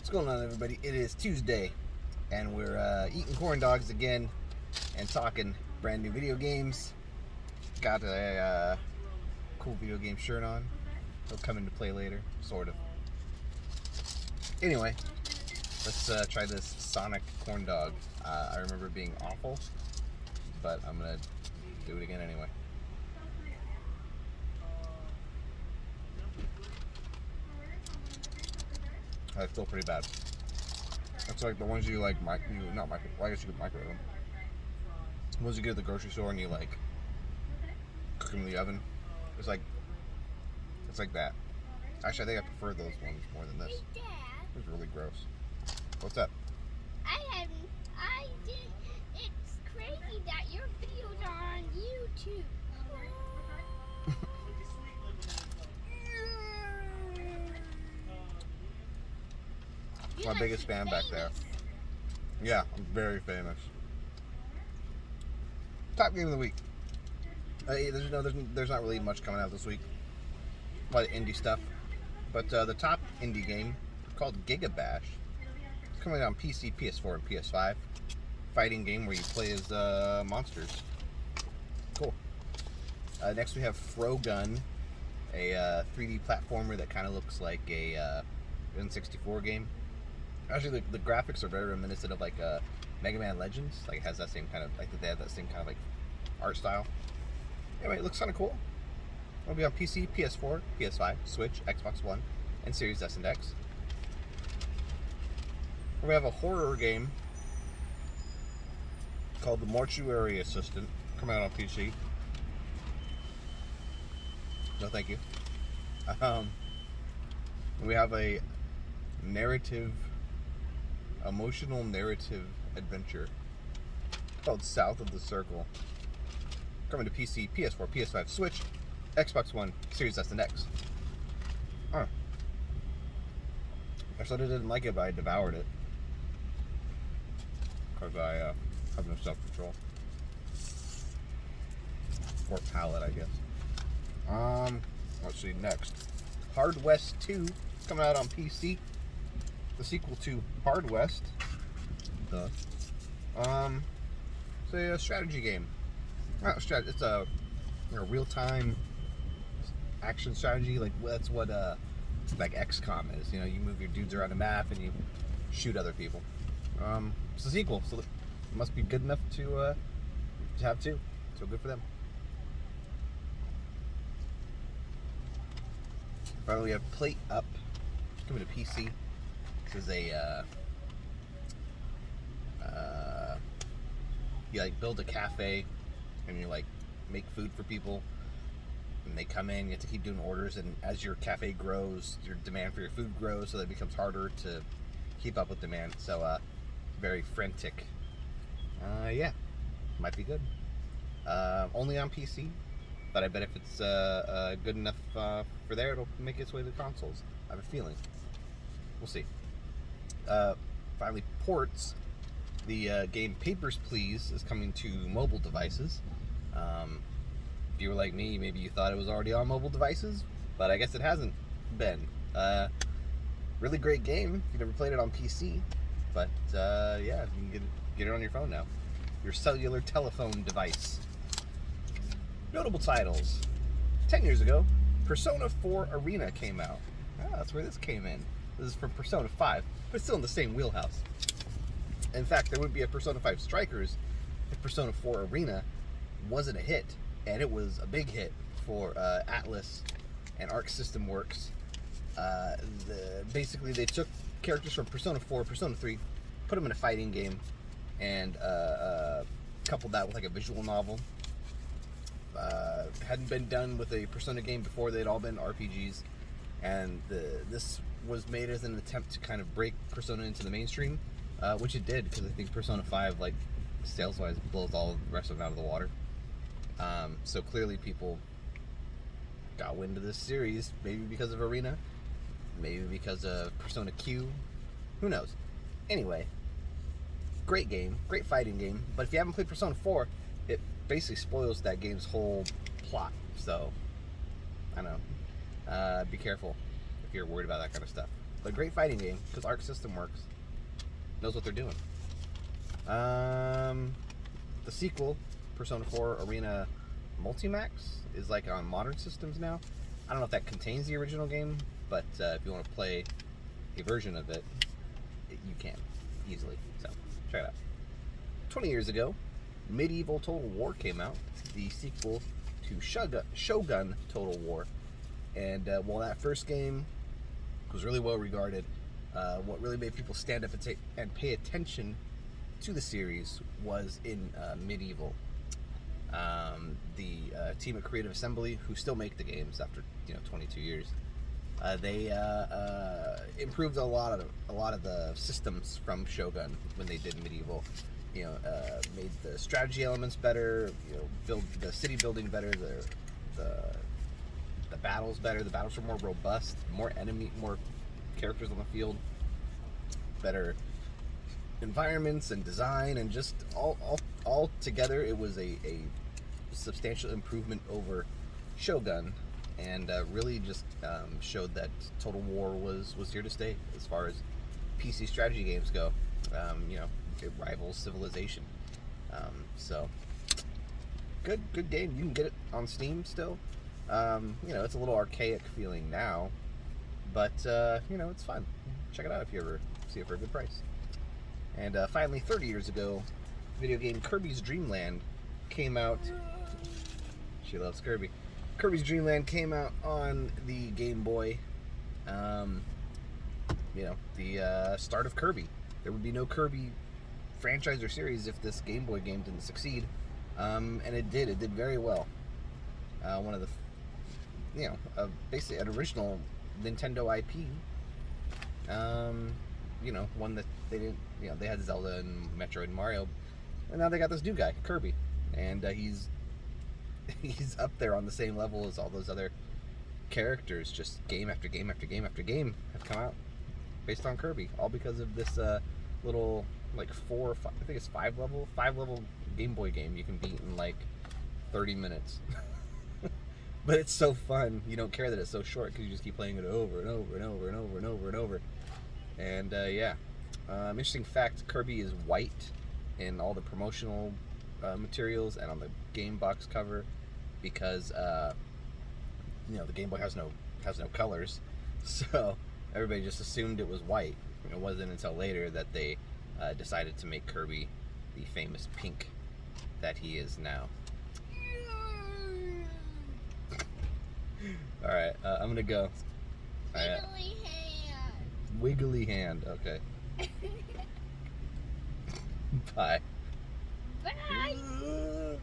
What's going on, everybody? It is Tuesday, and we're eating corn dogs again and talking brand new video games. Got a cool video game shirt on. It'll come into play later, sort of. Anyway, let's try this Sonic corn dog. I remember it being awful, but I'm gonna do it again anyway. That's still pretty bad. It's like the ones you like, not micro. Well, I guess you could microwave them. The ones you get at the grocery store and you like cook them in the oven. It's like that. Actually, I think I prefer those ones more than this. Hey, Dad. It's really gross. What's up? It's crazy that your videos are on YouTube. My biggest fan back there. Yeah, I'm very famous. Top game of the week. There's not really much coming out this week. A lot of indie stuff. But the top indie game is called Giga Bash. It's coming out on PC, PS4, and PS5. Fighting game where you play as monsters. Cool. Next we have Frogun, a 3D platformer that kind of looks like a N64 game. Actually, the graphics are very reminiscent of like Mega Man Legends. Like it has that same kind of they have that same kind of like art style. Anyway, it looks kind of cool. It'll be on PC, PS4, PS5, Switch, Xbox One, and Series S and X. We have a horror game called The Mortuary Assistant, coming out on PC. No, thank you. We have a emotional narrative adventure called South of the Circle, coming to PC, PS4, PS5, Switch, Xbox One, Series S and X. I said I didn't like it, but I devoured it because I have no self-control or palate, I guess. Let's see next. Hard West 2 coming out on PC. The sequel to Hard West. It's a strategy game. It's a real-time action strategy. Like that's what like XCOM is. You know, you move your dudes around the map and you shoot other people. It's a sequel, so it must be good enough to have two. So good for them. Finally, we have Plate Up coming to PC. This is you like build a cafe and you like make food for people, and they come in. You have to keep doing orders, and as your cafe grows, your demand for your food grows, so that it becomes harder to keep up with demand. So very frantic. Yeah, might be good. Only on PC, but I bet if it's good enough for there, it'll make its way to consoles. I have a feeling. We'll see. Finally, ports. The game Papers, Please is coming to mobile devices. If you were like me, maybe you thought it was already on mobile devices, but I guess it hasn't been. Really great game if you never played it on PC, but yeah, you can get it on your phone now. Your cellular telephone device. Notable titles. 10 years ago, Persona 4 Arena came out. That's where this came in. This is from Persona 5, but still in the same wheelhouse. In fact, there would be a Persona 5 Strikers if Persona 4 Arena wasn't a hit, and it was a big hit for Atlus and Arc System Works. Basically, they took characters from Persona 4, Persona 3, put them in a fighting game, and coupled that with like a visual novel. Hadn't been done with a Persona game before. They'd all been RPGs, and this was made as an attempt to kind of break Persona into the mainstream, which it did, because I think Persona 5, like, sales-wise, blows all the rest of them out of the water. So clearly people got wind of this series, maybe because of Arena, maybe because of Persona Q, who knows. Anyway, great game, great fighting game, but if you haven't played Persona 4, it basically spoils that game's whole plot, so, I don't know. Be careful if you're worried about that kind of stuff. a great fighting game because Arc System Works knows what they're doing. The sequel, Persona 4 Arena Multimax, is like on modern systems now. I don't know if that contains the original game, but if you want to play a version of it, you can easily. So check it out. 20 years ago, Medieval Total War came out, the sequel to Shogun Total War. And while that first game was really well regarded, what really made people stand up and pay attention to the series was in Medieval. The team at Creative Assembly, who still make the games after 22 years, they improved a lot of the systems from Shogun when they did Medieval. Made the strategy elements better. Build the city building better. The battles better. The battles were more robust. More characters on the field. Better environments and design, and just all together, it was a substantial improvement over Shogun, and really just showed that Total War was here to stay as far as PC strategy games go. It rivals Civilization. So good game. You can get it on Steam still. It's a little archaic feeling now, but it's fun. Check it out if you ever see it for a good price. And finally, 30 years ago, video game Kirby's Dream Land came out. She loves Kirby. Kirby's Dream Land came out on the Game Boy. The start of Kirby. There would be no Kirby franchise or series if this Game Boy game didn't succeed. And it did. It did very well. One of the, basically an original Nintendo IP. One that they didn't, they had Zelda and Metroid and Mario, and now they got this new guy, Kirby, and he's up there on the same level as all those other characters. Just game after game after game after game have come out based on Kirby, all because of this little like 4 or 5, I think it's 5 level Game Boy game you can beat in like 30 minutes. But it's so fun. You don't care that it's so short because you just keep playing it over and over and over and over and over and over. And interesting fact: Kirby is white in all the promotional materials and on the game box cover because the Game Boy has no colors, so everybody just assumed it was white. It wasn't until later that they decided to make Kirby the famous pink that he is now. All right, I'm gonna go. Wiggly hand. Wiggly hand. Okay. Bye. Bye.